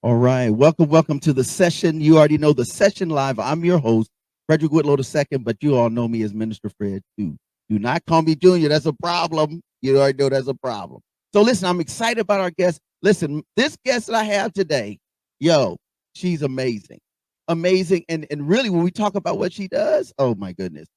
All right. Welcome to the session. You already know the session live. I'm your host, Frederick Whitlow II, but you all know me as Minister Fred too. Do not call me Junior. That's a problem. You already know that's a problem. So listen, I'm excited about our guest. Listen, this guest that I have today, yo, she's amazing. Amazing. And really when we talk about what she does, oh my goodness.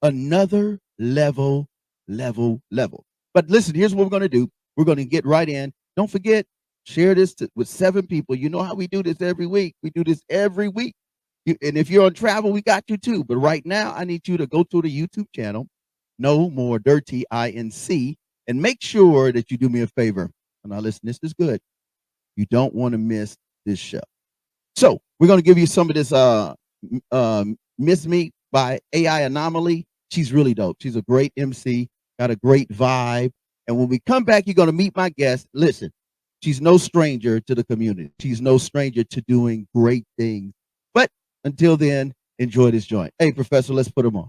Another level. But listen, here's what we're going to do. We're going to get right in. Don't forget, share this with 7 people. You know how we do this every week. We do this every week. And if you're on travel, we got you too. But right now, I need you to go to the YouTube channel, No More Dirty INC, and make sure that you do me a favor. And now listen, this is good. You don't want to miss this show. So we're going to give you some of this Miss Me by AI Anomaly. She's really dope. She's a great MC, got a great vibe. And when we come back, you're going to meet my guest. Listen, she's no stranger to the community. She's no stranger to doing great things. But until then, enjoy this joint. Hey, Professor, let's put them on.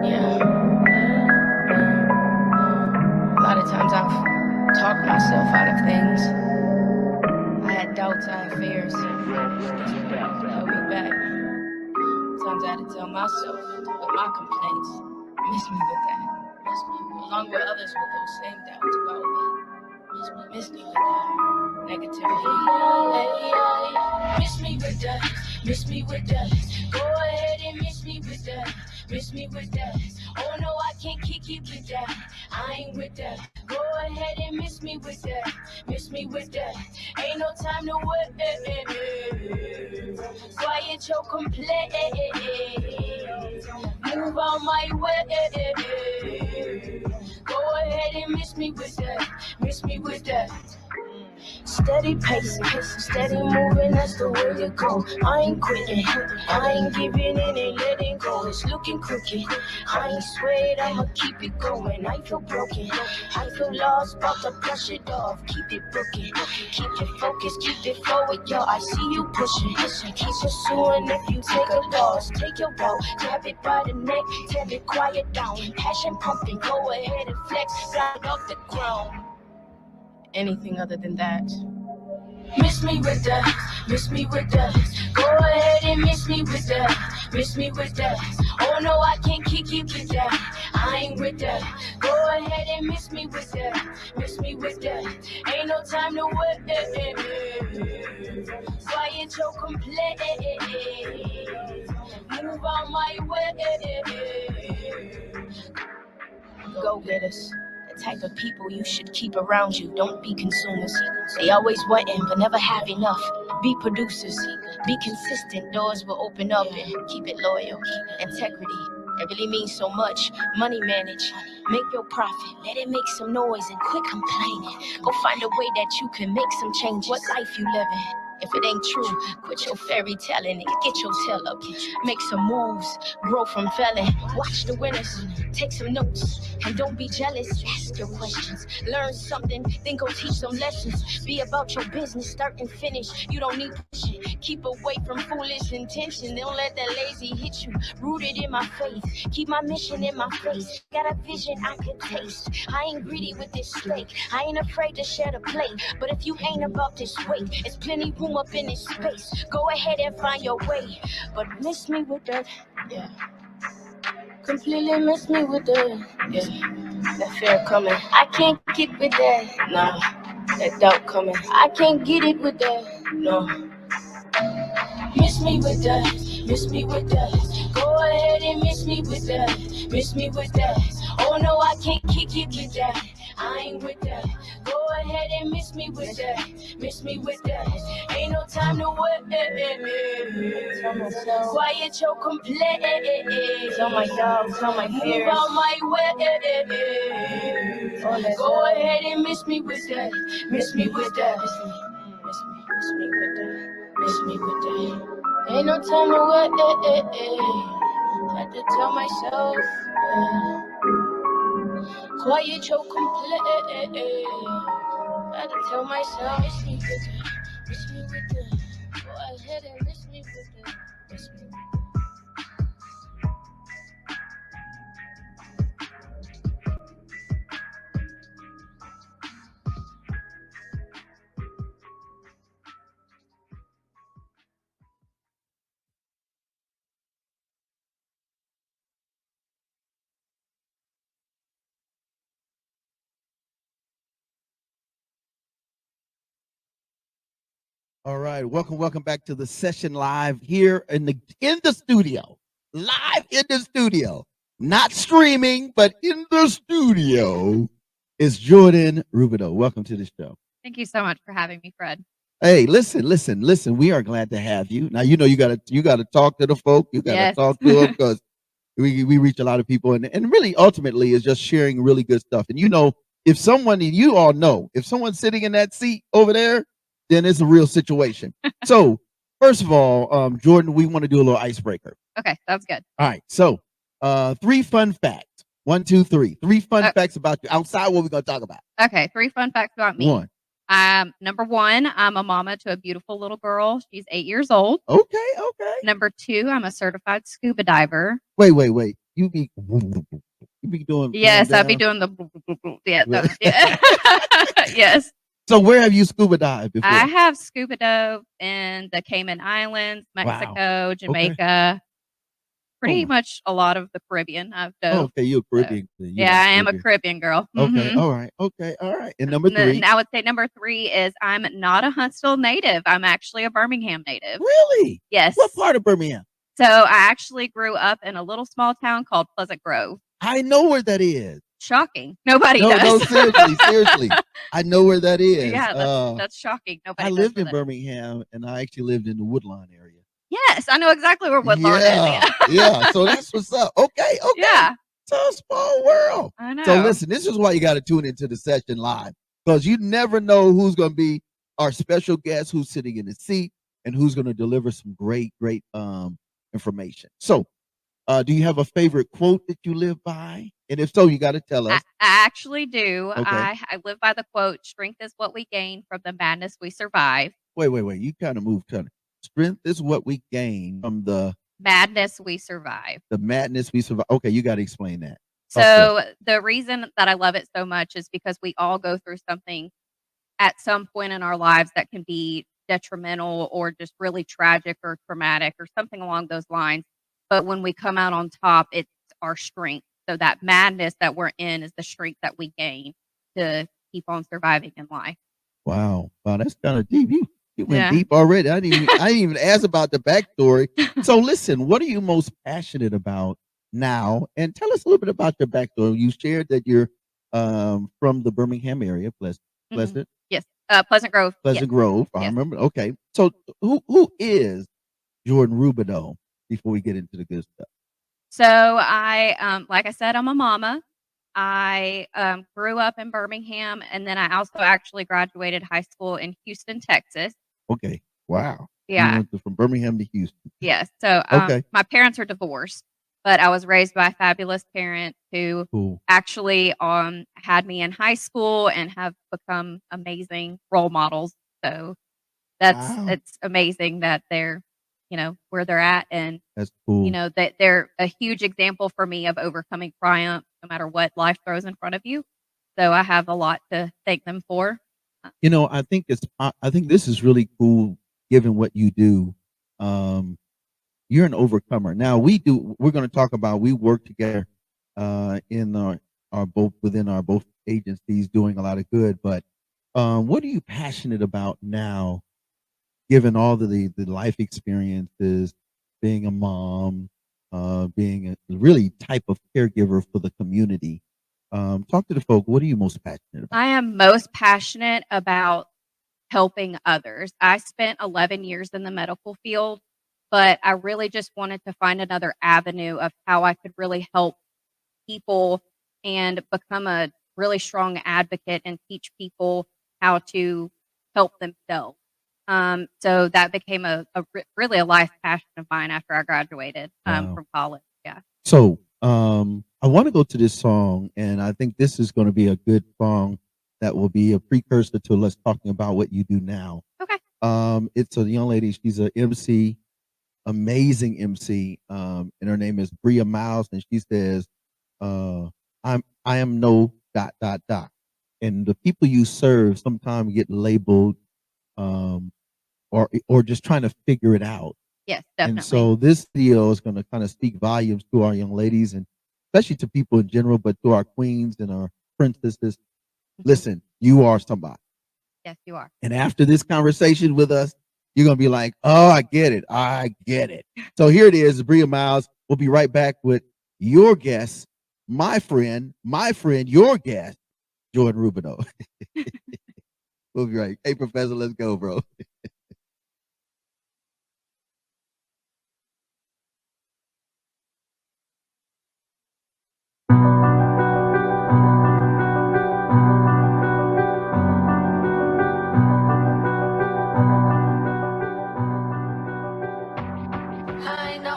Yeah. A lot of times I've talked myself out of things. I had doubts, I had fears. Held me back. Sometimes I had to tell myself with my complaints, miss me with that. Miss me, along with others with those same doubts about me. Miss me with that. Negativity. Miss me with that. Miss me with that. Go ahead and miss me with that. Miss me with that. Oh no, I can't kick it with that. I ain't with that. Go ahead and miss me with that. Miss me with that. Ain't no time to wait. Quiet your complaint. Move on my way. Go ahead and miss me with that. Miss me with that. Steady pacing, steady moving, that's the way to go. I ain't quitting, I ain't giving in and letting go. It's looking crooked, I ain't swayed, I'ma keep it going. I feel broken, I feel lost, about to brush it off. Keep it booking, keep it focused, keep it forward, yo. I see you pushing, keep pursuing. If you take a loss, take your ball, grab it by the neck, tell it quiet down. Passion pumping, go ahead and flex, fly it off the ground. Anything other than that. Miss me with that, miss me with that. Go ahead and miss me with that, miss me with that. Oh no, I can't kick it with that. I ain't with that. Go ahead and miss me with that, miss me with that. Ain't no time to wait. Quiet your complaint. Move on my way. Go get us. The type of people you should keep around you. Don't be consumers. They always wanting but never have enough. Be producers. Be consistent. Doors will open up and keep it loyal. Integrity. It really means so much. Money manage. Make your profit. Let it make some noise and quit complaining. Go find a way that you can make some changes. What life you living? If it ain't true, quit your fairy telling and get your tail up. Make some moves, grow from failing. Watch the winners, take some notes, and don't be jealous. Ask your questions, learn something, then go teach some lessons. Be about your business, start and finish. You don't need pushing. Keep away from foolish intention. Don't let that lazy hit you. Rooted in my faith, keep my mission in my face. Got a vision I could taste. I ain't greedy with this steak. I ain't afraid to share the plate. But if you ain't about this weight, it's plenty room up in this space. Go ahead and find your way. But miss me with that, yeah. Completely miss me with that, yeah. That fear coming, I can't get with that, no. That doubt coming, I can't get it with that, no. Miss me with that, miss me with that. Go ahead and miss me with that, miss me with that. Oh no, I can't kick it with that. I ain't with that. Go ahead and miss me with that, miss me with that. Ain't no time to wait. Quiet your complaint. Tell my doubts, tell my fears. Move out my way. Go ahead and miss me with that. Miss me with that. Miss me with that. Miss me with that. Ain't no time to wait. Had to tell myself. Quiet your complaint. Had to tell myself. Miss me with that. Miss me with that. Go ahead and miss me with that. Miss me with that. All right, welcome back to the session live here in the studio, live in the studio, not streaming, but in the studio. Is Jordan Rubidoux. Welcome to the show. Thank you so much for having me, Fred. Hey, listen. We are glad to have you. Now you gotta talk to the folk. You gotta Yes. talk to them because we reach a lot of people, and really ultimately is just sharing really good stuff. And if someone, and you all know, if someone's sitting in that seat over there, then it's a real situation. So first of all, Jordan, we want to do a little icebreaker. Okay, sounds good. All right. So 3 fun facts. 1, 2, 3. 3 fun facts about you outside what we're gonna talk about. Okay, 3 fun facts about me. 1. Number 1, I'm a mama to a beautiful little girl. She's 8 years old. Okay. Number 2, I'm a certified scuba diver. Wait. You be doing Yes, I'll be down? doing yeah, yes. So where have you scuba dived before? I have scuba dove in the Cayman Islands, Mexico, Jamaica. Pretty much a lot of the Caribbean I've dove. Okay, you're a Caribbean. Yeah, I am a Caribbean girl. Okay, all right. And number 3. I would say number 3 is I'm not a Huntsville native. I'm actually a Birmingham native. Really? Yes. What part of Birmingham? So I actually grew up in a little small town called Pleasant Grove. I know where that is. Shocking. Nobody No, does. seriously. I know where that is. Yeah, that's shocking. Nobody I does lived with in it. Birmingham, and I actually lived in the Woodlawn area. Yes, I know exactly where Woodlawn is. Yeah. So that's what's up. Okay. Yeah. It's a small world. I know. So listen, this is why you got to tune into the session live, because you never know who's going to be our special guest, who's sitting in the seat, and who's going to deliver some great information. So, do you have a favorite quote that you live by? And if so, you got to tell us. I actually do. Okay. I live by the quote, strength is what we gain from the madness we survive. Wait. You kind of moved. Strength is what we gain from the madness we survive. The madness we survive. Okay, you got to explain that. So the reason that I love it so much is because we all go through something at some point in our lives that can be detrimental or just really tragic or traumatic or something along those lines. But when we come out on top, it's our strength. So that madness that we're in is the strength that we gain to keep on surviving in life. Wow, that's kind of deep. You went deep already. I didn't even ask about the backstory. So listen, what are you most passionate about now? And tell us a little bit about your backstory. You shared that you're from the Birmingham area, Pleasant. Yes, Pleasant Grove. Pleasant Grove. I remember. Okay, so who is Jordan Rubidoux? Before we get into the good stuff. So I, like I said, I'm a mama. I grew up in Birmingham, and then I also actually graduated high school in Houston, Texas. Okay. Wow. Yeah. You went from Birmingham to Houston. Yeah. So my parents are divorced, but I was raised by fabulous parents who actually had me in high school and have become amazing role models. So it's amazing that they're, where they're at, and that's cool. That they're a huge example for me of overcoming triumph no matter what life throws in front of you. So I have a lot to thank them for. I think this is really cool given what you do. You're an overcomer. Now we're going to talk about, we work together in within our both agencies doing a lot of good, but what are you passionate about now, given all the life experiences, being a mom, being a really type of caregiver for the community? Talk to the folk. What are you most passionate about? I am most passionate about helping others. I spent 11 years in the medical field, but I really just wanted to find another avenue of how I could really help people and become a really strong advocate and teach people how to help themselves. So that became really a life passion of mine after I graduated Wow. from college. Yeah. So I want to go to this song, and I think this is going to be a good song that will be a precursor to us talking about what you do now. Okay. It's a young lady. She's an MC, amazing MC, and her name is Bria Miles, and she says, I am no dot dot dot." And the people you serve sometimes get labeled, um, or just trying to figure it out. Yes, And definitely. so this video is going to kind of speak volumes to our young ladies, and especially to people in general, but to our queens and our princesses. Listen, you are somebody. Yes, you are. And after this conversation with us, you're going to be like, oh, I get it. I get it. So here it is, Bria Miles. We'll be right back with your guest, my friend, your guest, Jordan Rubidoux. We'll be right. Hey, Professor, let's go, bro. I know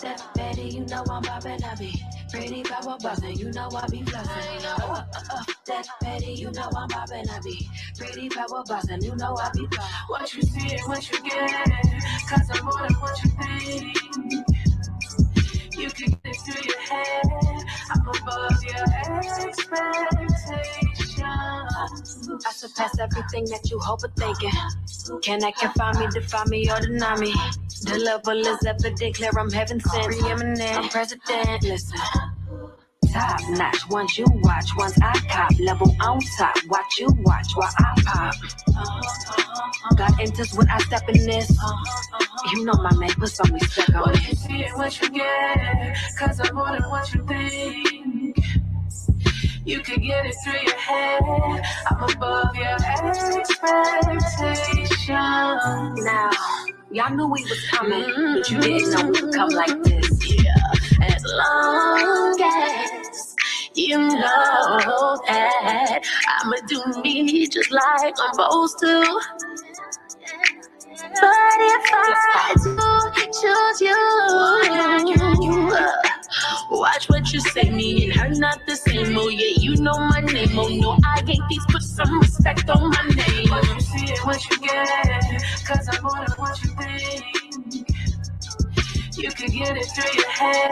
that better, you know I'm bobbing, I be pretty power buzzing, you know I be flossing. That better, you know I'm bobbing, I be pretty power buzzing, you know I be flossing. What you see and what you get, cause I'm more than what you think. You can get it through your head, I'm above your expectations. I surpass everything that you hope or thinking. Can I confine me, define me, or deny me? The level is evident, clear, I'm heaven sent. Preeminent, I'm president, listen. Top notch, ones you watch, ones I cop. Level on top, watch you watch while I pop. God enters when I step in this. You know my name, put some respect on it. What you see and what you get, cause I'm more than what you think. You could get it through your head, I'm above your expectations. Now, y'all knew we was coming, but you didn't know we would come like this. Yeah, as long as you know that I'ma do me just like I'm supposed to. But if I do choose you, watch what you say, me and her not the same. Oh yeah, you know my name. Oh no, I ain't these. Put some respect on my name. What you see and what you get, cause I'm more than what you think. You can get it through your head,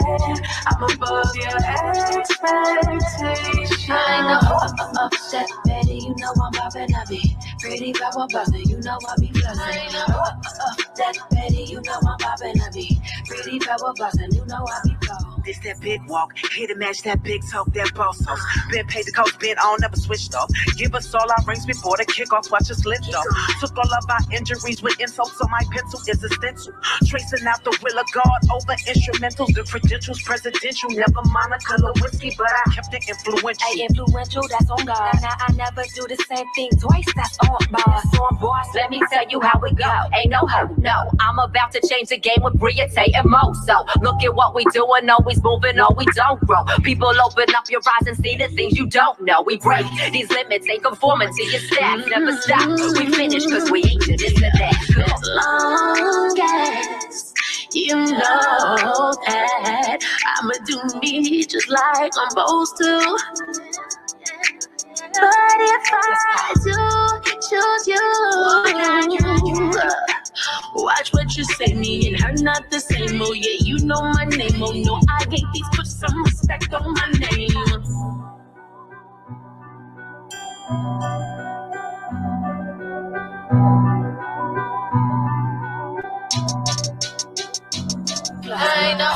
I'm above your expectations. I know that better, you know I'm bobbing, I be pretty power buzzing, you know I be flossing. I know that better, you know I'm bobbing, I be pretty power buzzing, you know I be flossing. This that big walk, hit and match that big talk, that boss sauce. Been paid the coach, been on, never switched off. Give us all our rings before the kickoff, watch us lift off. Took all of our injuries with insults on my pencil is a stencil. Tracing out the will of God over instrumentals, the credentials presidential. Never Monica Lewinsky, but I kept it influential. Hey, influential, that's on God. Now I never do the same thing twice, that's on boss. On boss, let me tell you how it go. Ain't no hope, no. I'm about to change the game with Bria, Tay, and Mo. So look at what we doing, always moving, no, we don't grow. People open up your eyes and see the things you don't know. We break these limits, ain't conforming to your stats. Never stop, we finish cause we ain't to this and that. As long as you know that I'ma do me just like I'm supposed to. But if I do choose you, watch what you say, me and her not the same. Oh yeah, you know my name. Oh no, I ain't these. Put some respect on my name. I know.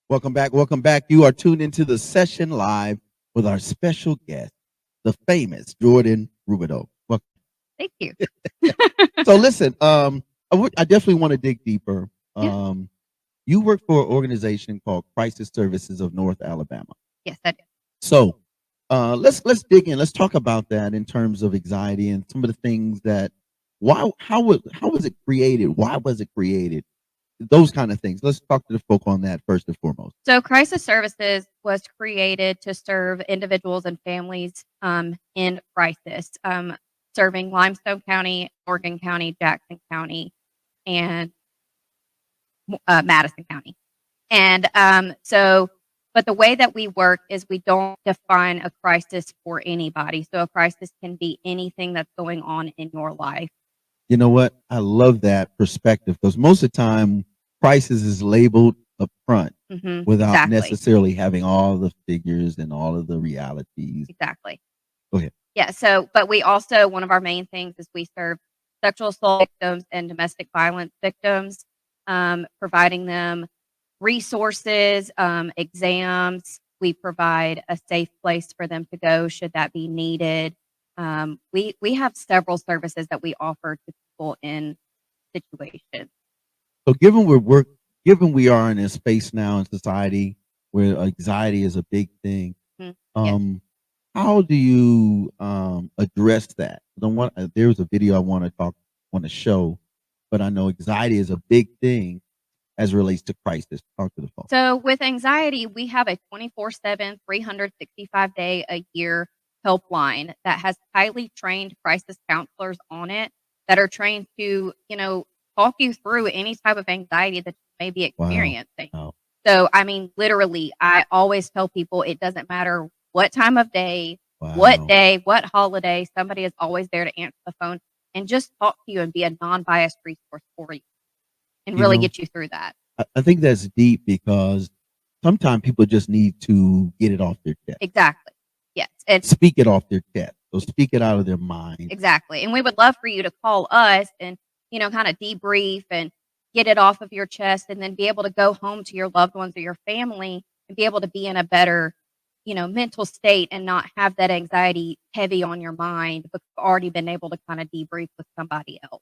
Welcome back. Welcome back. You are tuned into the session live with our special guest, the famous Jordan Rubidoux. Welcome. Thank you. So listen, I definitely want to dig deeper. You work for an organization called Crisis Services of North Alabama. Yes, I do. So let's dig in. Let's talk about that in terms of anxiety and some of the things that how was it created? Why was it created? Those kind of things. Let's talk to the folk on that first and foremost. So, crisis services was created to serve individuals and families in crisis, serving Limestone County, Morgan County, Jackson County, and Madison County. And but the way that we work is we don't define a crisis for anybody. So, a crisis can be anything that's going on in your life. You know what? I love that perspective because most of the time, crisis is labeled up front without Exactly. necessarily having all the figures and all of the realities. Exactly. Go ahead. Yeah. So, but we also, one of our main things is we serve sexual assault victims and domestic violence victims, providing them resources, exams. We provide a safe place for them to go should that be needed. We have several services that we offer to people in situations. So given we are in a space now in society where anxiety is a big thing, Yes. how do you address that? There's a video I want to show, but I know anxiety is a big thing as it relates to crisis. Talk to the phone. So with anxiety, we have a 24/7, 365-day a year helpline that has highly trained crisis counselors on it that are trained to, talk you through any type of anxiety that you may be experiencing. Wow. So, I mean, literally, I always tell people it doesn't matter what time of day, Wow. what day, what holiday, somebody is always there to answer the phone and just talk to you and be a non-biased resource for you and really get you through that. I think that's deep because sometimes people just need to get it off their chest. Exactly. Yes. And speak it off their chest. So speak it out of their mind. exactly. And we would love for you to call us and, kind of debrief and get it off of your chest and then be able to go home to your loved ones or your family and be able to be in a better, mental state and not have that anxiety heavy on your mind because you've already been able to kind of debrief with somebody else.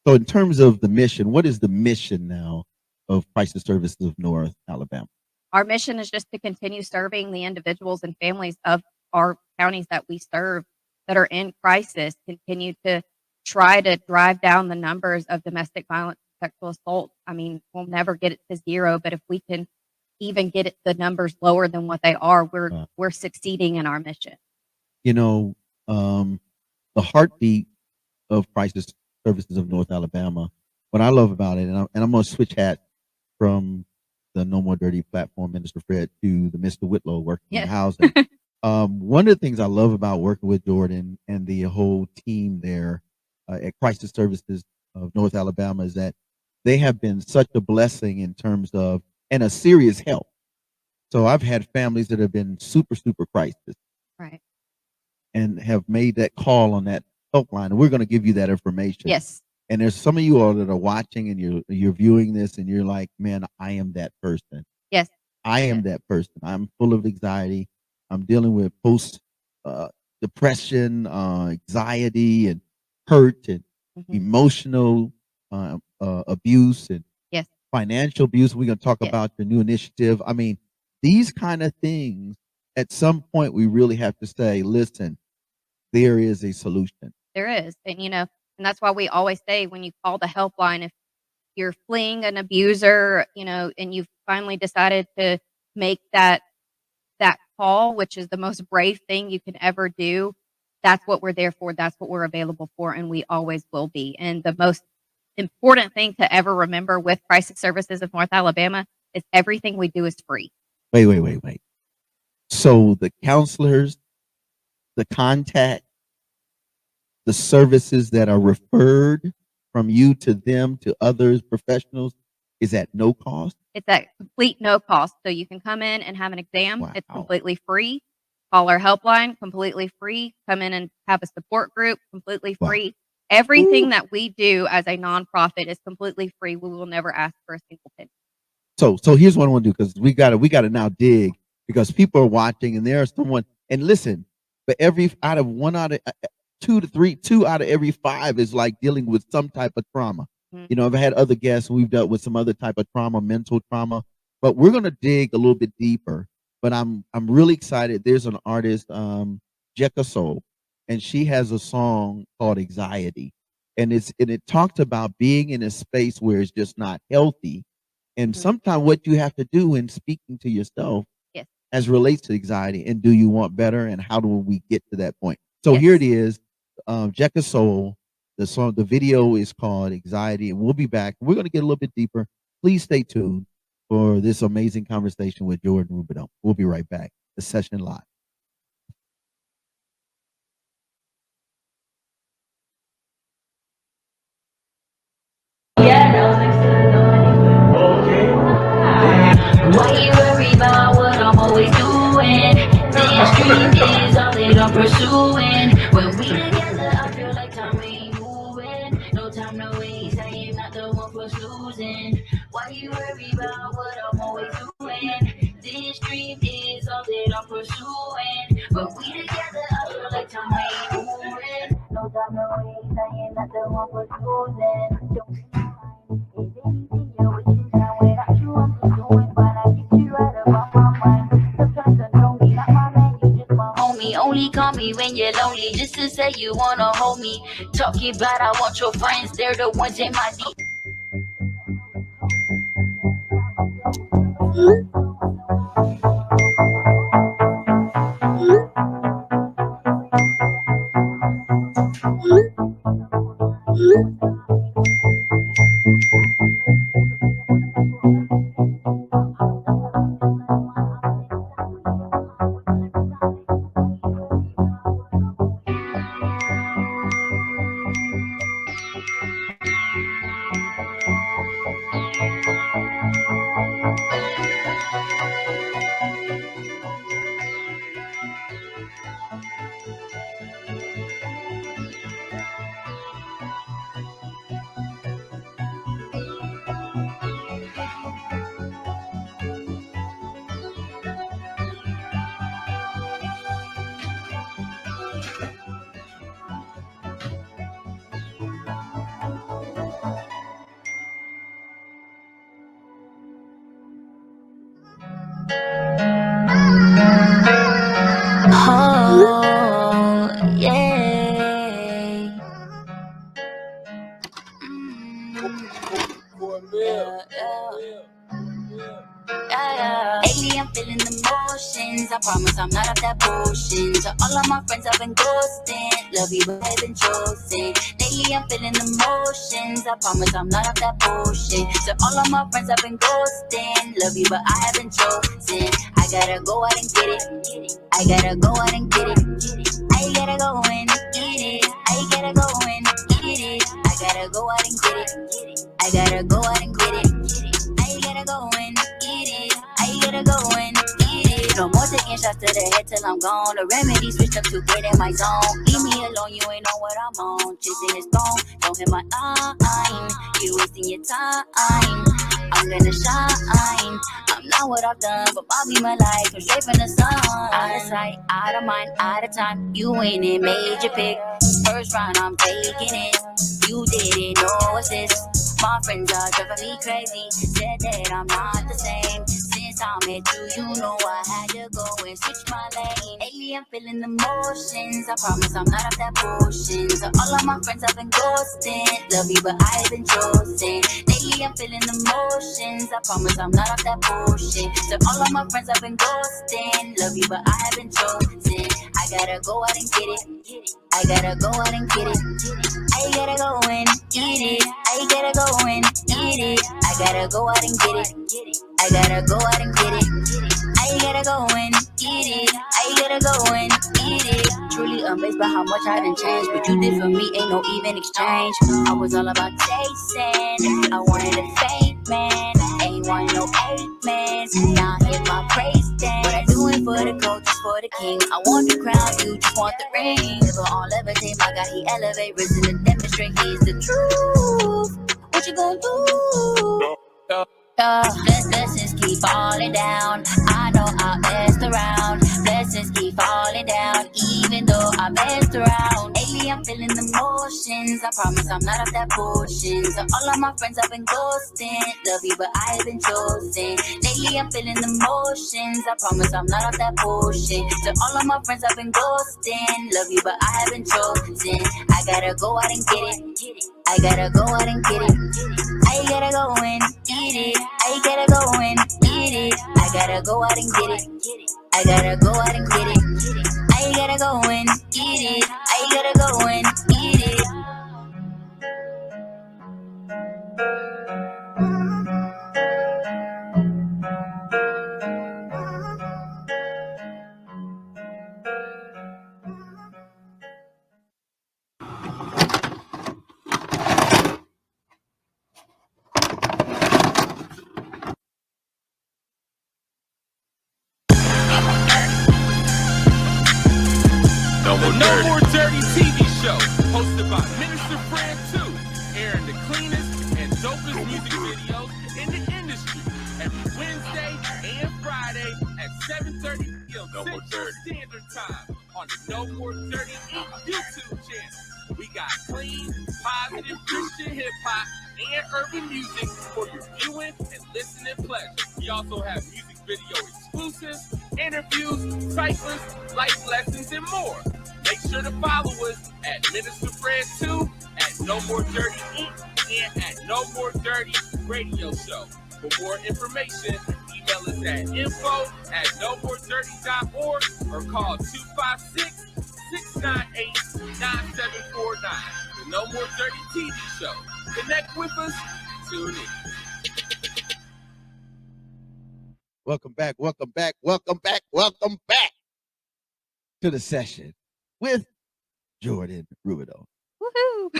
So in terms of the mission, what is the mission now of Crisis Services of North Alabama? Our mission is just to continue serving the individuals and families of our counties that we serve that are in crisis, continue to try to drive down the numbers of domestic violence and sexual assault. I mean, we'll never get it to zero, but if we can even get the numbers lower than what they are, we're succeeding in our mission. The heartbeat of Crisis Services of North Alabama, what I love about it, and I'm going to switch hats from the No More Dirty platform, Minister Fred, to the Mr. Whitlow working in housing. One of the things I love about working with Jordan and the whole team there at Crisis Services of North Alabama is that they have been such a blessing in terms of, and a serious help. So I've had families that have been super, super crisis. Right. And have made that call on that helpline. And we're going to give you that information. Yes. And there's some of you all that are watching and you're viewing this and you're like, man, I am that person. Yes. I am that person. I'm full of anxiety. I'm dealing with post depression, anxiety, and hurt, and emotional abuse, and financial abuse. We're going to talk about your new initiative. I mean, these kind of things, at some point, we really have to say, listen, there is a solution. There is. And, and that's why we always say when you call the helpline, if you're fleeing an abuser, and you've finally decided to make that call, which is the most brave thing you can ever do, that's what we're there for. That's what we're available for. And we always will be. And the most important thing to ever remember with Crisis Services of North Alabama is everything we do is free. Wait. So the counselors, the contact, the services that are referred from you to them, to others, professionals, is at no cost? It's at complete no cost. So you can come in and have an exam. Wow. It's completely free. Call our helpline, completely free. Come in and have a support group, completely free. Everything that we do as a nonprofit is completely free. We will never ask for a single penny. So here's what I want to do, because we got to now dig, because people are watching and there's someone, and listen, but two out of every five is like dealing with some type of trauma. I've had other guests, we've dealt with some other type of trauma, mental trauma, but we're going to dig a little bit deeper. But I'm really excited. There's an artist, Jekka Soul, and she has a song called Anxiety. and it talks about being in a space where it's just not healthy. And sometimes what you have to do in speaking to yourself Yes. as relates to anxiety, and do you want better, and how do we get to that point? So here it is, Jekka Soul. The video is called Anxiety, and we'll be back. We're going to get a little bit deeper. Please stay tuned for this amazing conversation with Jordan Rubidoux. We'll be right back. The session live. Yeah, that was next to the door anyway. Why you worry about what I'm always doing? This dream is all that I'm pursuing. When we together, I feel like time ain't moving. No time, no waste. I am not the one for losing. Why you worry about what I'm always doing? This dream is all that I'm pursuing. When we together, I feel like time ain't moving. No time, no waste. I am not the one for losing. Don't only call me when you're lonely, just to say you wanna hold me. Talking about I want your friends, they're the ones in my deep. Oh, yeah. Lately I'm feeling emotions. I promise I'm not of that bullshit. To all of my friends I've been ghosting. Love you but I've been chosen. Lately I'm feeling emotions. I promise I'm not of that bullshit. To all of my friends I've been ghosting. Love you but I haven't chosen. I gotta go out and get it. I gotta go out and get it. I gotta go and get it. I gotta go and get it. I gotta go out and get it. I gotta go out and get it. I gotta go and get it. I gotta go and get it. No more taking shots to the head till I'm gone. The remedy switched up to get in my zone. Leave me alone, you ain't know what I'm on. Chasing this stone, don't hit my line. You wasting your time. I'm gonna shine. I'm not what I've done, but I'll be my life. I'm straight from the sun. Out of sight, out of mind, out of time. You ain't it, made your pick. First round, I'm taking it. You didn't know assist. My friends are driving me crazy. Said that I'm not the same. Since I met you, you know I had to go and switch my lane. Lately I'm feeling emotions. I promise I'm not of that bullshit. So all of my friends I've been ghosting. Love you but I haven't chosen. Lately I'm feeling emotions. I promise I'm not of that bullshit. So all of my friends I've been ghosting. Love you but I haven't chosen. I gotta go out and get it. I gotta go out and get it. I gotta go and get it. I gotta go and get it. I gotta go out and get it. I gotta go out and get it. I gotta go and get it. I gotta go and get it. Truly amazed by how much I done changed. What you did for me ain't no even exchange. I was all about chasing. I wanted a fake man. Ain't want no fake man. Now I hit my praise stand. What I do it for the coach, for the king. I want the crown, you just want the ring. Never on levitate, my God, he elevate. Risen to demonstrate he's the truth. What you gonna do? Blessings keep falling down. I know I messed around. Blessings keep falling down, even though I messed around. Lately I'm feeling emotions. I promise I'm not of that bullshit. So all of my friends I've been ghosting. Love you but I haven't chosen. Lately I'm feeling emotions. I promise I'm not of that bullshit. So all of my friends I've been ghosting. Love you but I haven't chosen. I gotta go out and get it. I gotta go out and get it. I gotta go and get it. I gotta go and get it. I gotta go out and get it. I gotta go out and get it. I gotta go and get it. I gotta go and get it. No More Dirty TV show, hosted by Minister Fran 2, airing the cleanest and dopest music videos in the industry every Wednesday and Friday at 7:30 p.m. Central Standard Time on the No More Dirty Inc. YouTube channel. We got clean, positive Christian hip hop and urban music for your viewing and listening pleasure. We also have music video exclusives, interviews, cyclists, life lessons, and more. Make sure to follow us at Minister Fred 2, at No More Dirty Inc., and at No More Dirty Radio Show. For more information, email us at info@nomoredirty.org or call 256-698-9749. The No More Dirty TV Show. Connect with us. Tune in. Welcome back to the session with Jordan Rubidoux. Woohoo!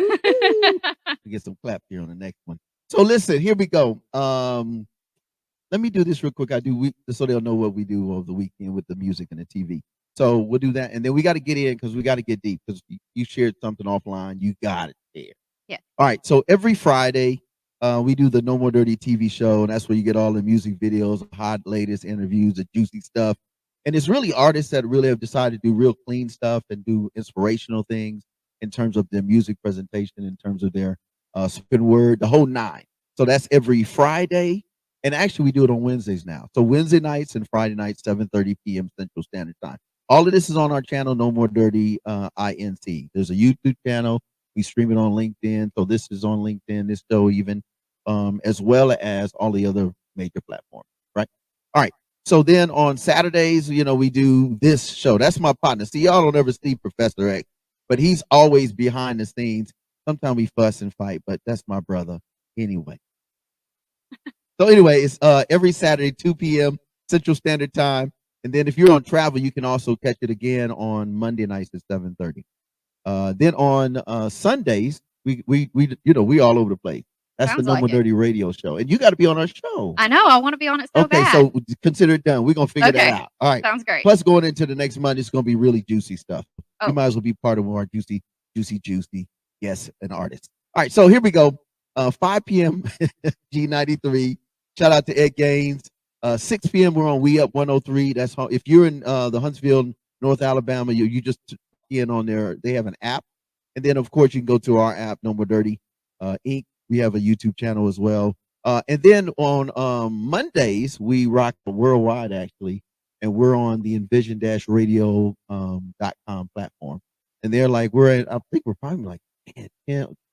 We get some clap here on the next one. So listen, here we go. Let me do this real quick. So they'll know what we do over the weekend with the music and the TV. So we'll do that, and then we got to get in because we got to get deep because you shared something offline. You got it there. Yeah. All right. So every Friday, we do the No More Dirty TV show, and that's where you get all the music videos, hot latest interviews, the juicy stuff. And it's really artists that really have decided to do real clean stuff and do inspirational things in terms of their music presentation, in terms of their spoken word, the whole nine. So that's every Friday. And actually, we do it on Wednesdays now. So Wednesday nights and Friday nights, 7:30 p.m. Central Standard Time. All of this is on our channel, No More Dirty INC. There's a YouTube channel. We stream it on LinkedIn. So this is on LinkedIn, this show even, as well as all the other major platforms, right? All right. So then on Saturdays, we do this show. That's my partner. See, y'all don't ever see Professor X, but he's always behind the scenes. Sometimes we fuss and fight, but that's my brother anyway. So anyway, it's every Saturday, 2 p.m. Central Standard Time. And then if you're on travel, you can also catch it again on Monday nights at 7:30. Then on Sundays, we all over the place. That's Sounds the No More like it. Dirty Radio Show. And you got to be on our show. I know. I want to be on it so Okay, bad. so consider it done. We're going to figure Okay. that out. All right. Sounds great. Plus, going into the next month, it's going to be really juicy stuff. Oh. You might as well be part of our juicy. Yes, an artist. All right, so here we go. 5 p.m. G93. Shout out to Ed Gaines. 6 p.m. we're on We Up 103. That's how, if you're in the Huntsville, North Alabama, you just in on there. They have an app, and then of course you can go to our app, No More Dirty Inc. We have a YouTube channel as well. And then on Mondays we rock worldwide actually, and we're on the envision-radio.com platform. And they're like I think we're probably like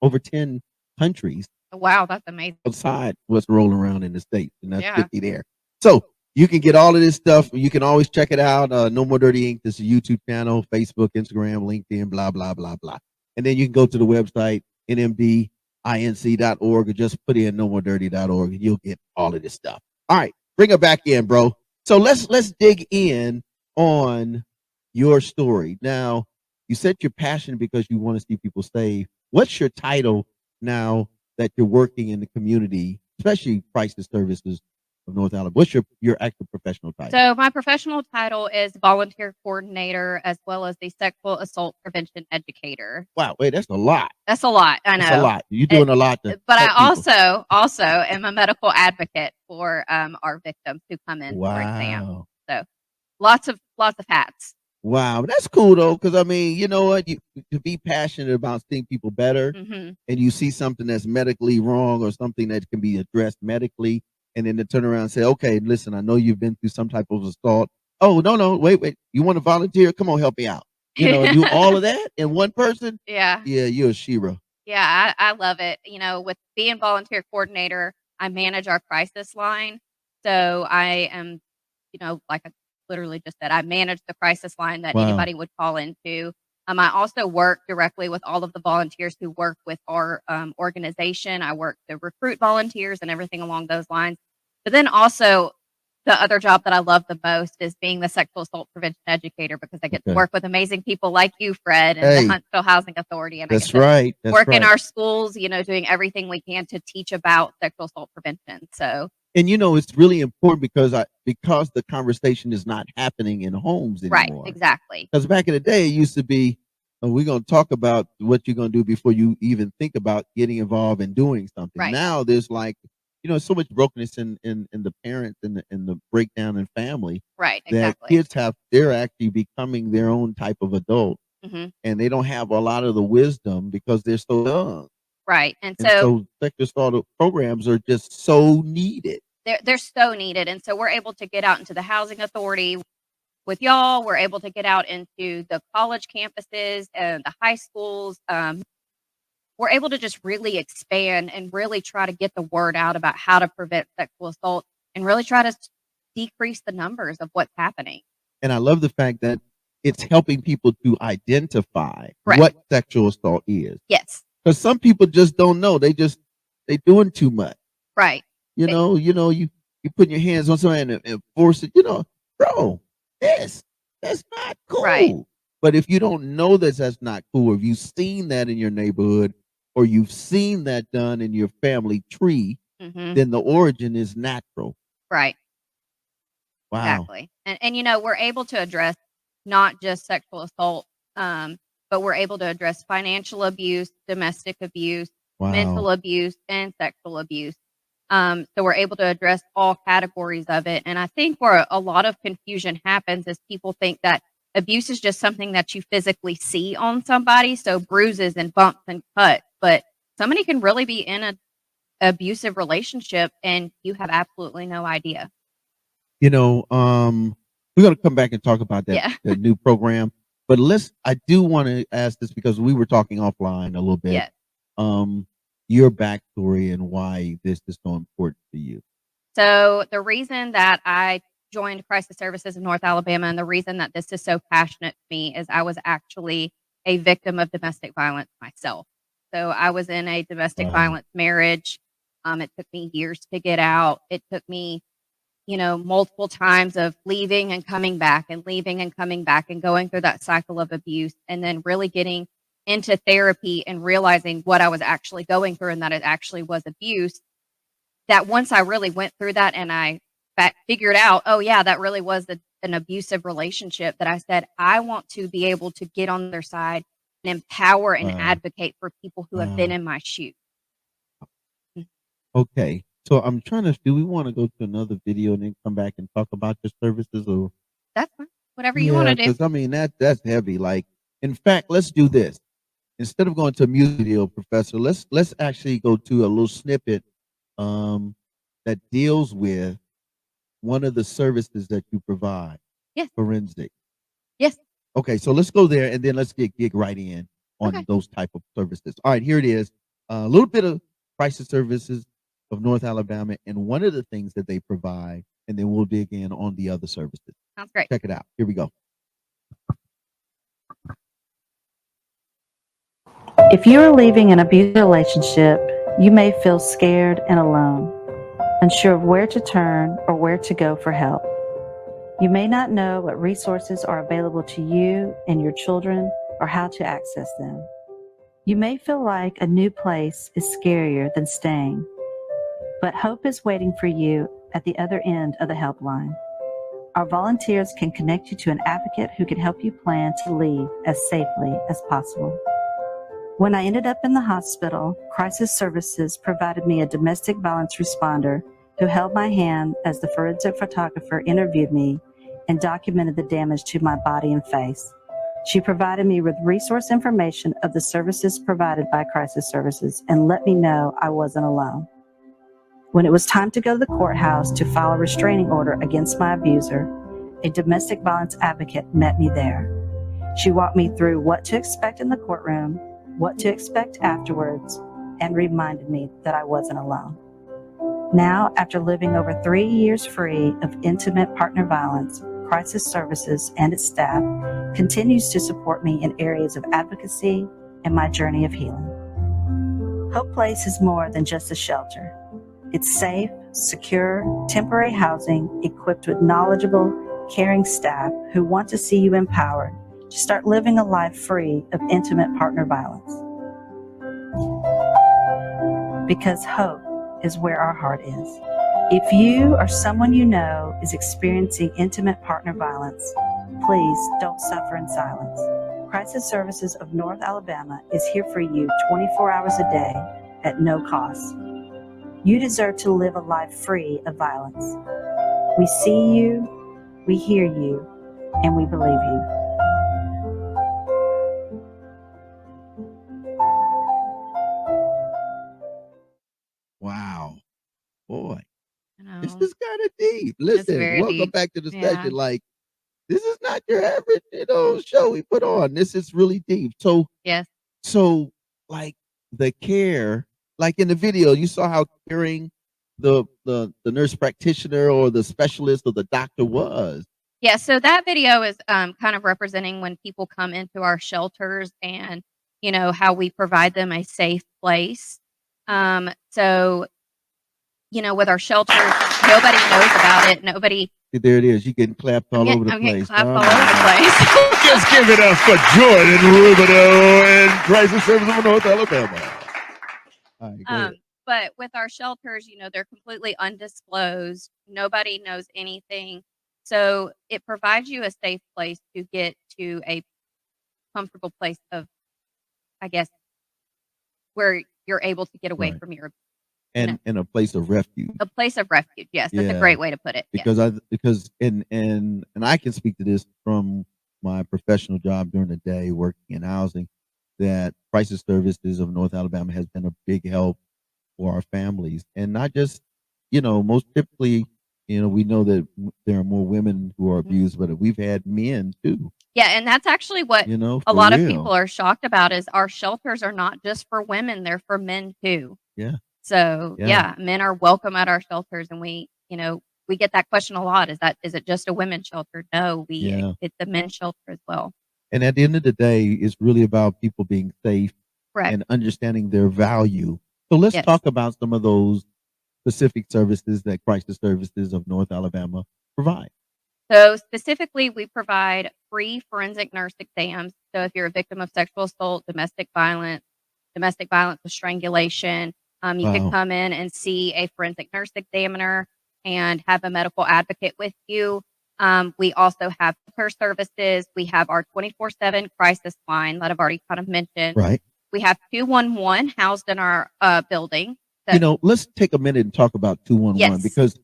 over 10 countries. Wow, that's amazing. Outside what's rolling around in the States, and that's Yeah. 50 there. So you can get all of this stuff. You can always check it out. No More Dirty Inc. This is a YouTube channel, Facebook, Instagram, LinkedIn, blah, blah, blah, blah. And then you can go to the website, nmdinc.org, or just put in nomoredirty.org, and you'll get all of this stuff. All right, bring it back in, bro. So let's dig in on your story. Now, you said you're passionate because you want to see people saved. What's your title now that you're working in the community, especially crisis services of North Alabama? What's your actual professional title? So my professional title is volunteer coordinator, as well as the sexual assault prevention educator. Wow, wait, that's a lot. That's a lot. I know. That's a lot. You're doing a lot. But I also am a medical advocate for our victims who come in for exam. Wow. So lots of hats. Wow, that's cool though, because I mean, you know what? You to be passionate about seeing people better, Hmm. and you see something that's medically wrong or something that can be addressed medically, and then to turn around and say, okay, listen, I know you've been through some type of assault. Oh, no, wait, you want to volunteer? Come on, help me out. do all of that in one person. Yeah. Yeah, you're a Shira. Yeah, I love it. With being volunteer coordinator, I manage our crisis line. So I am, like I literally just said, I manage the crisis line that Wow. anybody would call into. I also work directly with all of the volunteers who work with our organization. I work to recruit volunteers and everything along those lines. But then also, the other job that I love the most is being the sexual assault prevention educator, because I get to Okay. work with amazing people like you, Fred, and Hey. the Huntsville Housing Authority. And I That's get to right. That's work in right. our schools, doing everything we can to teach about sexual assault prevention. So, And it's really important because the conversation is not happening in homes right, anymore. exactly. Because back in the day, it used to be, we're going to talk about what you're going to do before you even think about getting involved and doing something. Right. Now there's so much brokenness in the parents and the breakdown in family. Right, That exactly. kids they're actually becoming their own type of adult, Hmm. and they don't have a lot of the wisdom because they're so young. Right. And And so so sexual assault programs are just so needed. they're so needed. And so we're able to get out into the housing authority with y'all. We're able to get out into the college campuses and the high schools. We're able to just really expand and really try to get the word out about how to prevent sexual assault and really try to decrease the numbers of what's happening. And I love the fact that it's helping people to identify Right. what sexual assault is. Yes. Because some people just don't know. They doing too much. Right. You put your hands on somebody and force it. Bro, that's not cool. Right. But if you don't know that's not cool, if you've seen that in your neighborhood or you've seen that done in your family tree, Hmm. then the origin is natural. Right. Wow. Exactly. And we're able to address not just sexual assault, but we're able to address financial abuse, domestic abuse, mental Wow. abuse, and sexual abuse. So we're able to address all categories of it. And I think where a lot of confusion happens is people think that abuse is just something that you physically see on somebody. So bruises and bumps and cuts, but somebody can really be in an abusive relationship and you have absolutely no idea. We're going to come back and talk about that, Yeah. that new program. But I do want to ask this because we were talking offline a little bit. Yeah. Your backstory and why this is so important to you. So the reason that I joined Crisis Services in North Alabama and the reason that this is so passionate to me is I was actually a victim of domestic violence myself. So I was in a domestic violence marriage. It took me years to get out. It took me, multiple times of leaving and coming back and leaving and coming back and going through that cycle of abuse and then really getting into therapy and realizing what I was actually going through and that it actually was abuse. That once I really went through that and I figured out, oh yeah, that really was an abusive relationship, that I said, I want to be able to get on their side and empower and advocate for people who have been in my shoes. Okay. So I'm trying to, do we want to go to another video and then come back and talk about your services, or? That's fine. Whatever you want to do. Because I mean, that's heavy. Like, in fact, let's do this. Instead of going to a music video, Professor, let's actually go to a little snippet that deals with one of the services that you provide. Yes. Forensic. Yes. Okay, so let's go there and then let's get right in on those type of services. All right, here it is. A little bit of Crisis Services of North Alabama and one of the things that they provide, and then we'll dig in on the other services. Sounds great. Check it out. Here we go. If you are leaving an abusive relationship, you may feel scared and alone, unsure of where to turn or where to go for help. You may not know what resources are available to you and your children or how to access them. You may feel like a new place is scarier than staying, but hope is waiting for you at the other end of the helpline. Our volunteers can connect you to an advocate who can help you plan to leave as safely as possible. When I ended up in the hospital, Crisis Services provided me a domestic violence responder who held my hand as the forensic photographer interviewed me and documented the damage to my body and face. She provided me with resource information of the services provided by Crisis Services and let me know I wasn't alone. When it was time to go to the courthouse to file a restraining order against my abuser, a domestic violence advocate met me there. She walked me through what to expect in the courtroom, what to expect afterwards, and reminded me that I wasn't alone. Now, after living over 3 years free of intimate partner violence, Crisis Services and its staff continues to support me in areas of advocacy and my journey of healing. Hope Place is more than just a shelter. It's safe, secure, temporary housing equipped with knowledgeable, caring staff who want to see you empowered to start living a life free of intimate partner violence. Because hope is where our heart is. If you or someone you know is experiencing intimate partner violence, please don't suffer in silence. Crisis Services of North Alabama is here for you 24 hours a day at no cost. You deserve to live a life free of violence. We see you, we hear you, and we believe you. Wow. Boy, I this know. is kind of deep. It's Listen, very welcome deep. back to the Yeah. session. Like, this is not your average, show we put on. This is really deep. So, Yes. like the care, like in the video, you saw how caring the nurse practitioner or the specialist or the doctor was. Yeah, so that video is kind of representing when people come into our shelters and, how we provide them a safe place. So, with our shelters, nobody knows about it. Nobody. There it is. You getting clapped all over the I'm getting place. clapped Oh, all my over the God. place. Just give it up for Jordan Rubidoux and Crisis Services of North Alabama. All right, go ahead. But with our shelters, they're completely undisclosed. Nobody knows anything. So it provides you a safe place to get to a comfortable place of, I guess, where you're able to get away Right. from your And a place of refuge. a place of refuge. Yes, that's a Yeah. great way to put it. Yes. Because and I can speak to this from my professional job during the day working in housing, that Crisis Services of North Alabama has been a big help for our families, and not just most typically we know that there are more women who are Mhm. abused, but we've had men too. Yeah, and that's actually what A a lot of people are shocked about is our shelters are not just for women, they're for men too. Yeah. So, Yeah. yeah, men are welcome at our shelters, and we get that question a lot. Is it just a women's shelter? No, Yeah. it's a men's shelter as well. And at the end of the day, it's really about people being safe Correct. and understanding their value. So let's Yes. talk about some of those specific services that Crisis Services of North Alabama provide. So specifically, we provide free forensic nurse exams. So if you're a victim of sexual assault, domestic violence with strangulation, you Wow. can come in and see a forensic nurse examiner and have a medical advocate with you. We also have care services. We have our 24/7 crisis line that I've already kind of mentioned. Right. We have 211 housed in our building. So, Let's take a minute and talk about 211 Yes. because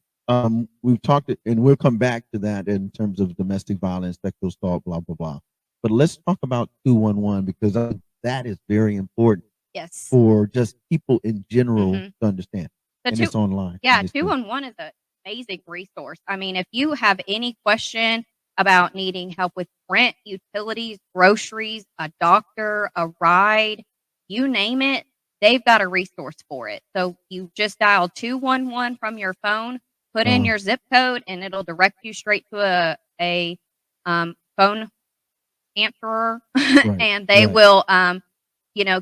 we've talked and we'll come back to that in terms of domestic violence, sexual assault, blah blah blah. But let's talk about 211 because I think that is very important yes. for just people in general Mhm. to understand. So And it's online. Yeah, and it's free. 211 is an amazing resource. I mean, if you have any question about needing help with rent, utilities, groceries, a doctor, a ride, you name it, they've got a resource for it. So you just dial 211 from your phone, put in Wow. your zip code, and it'll direct you straight to a phone answerer, Right. and they Right. will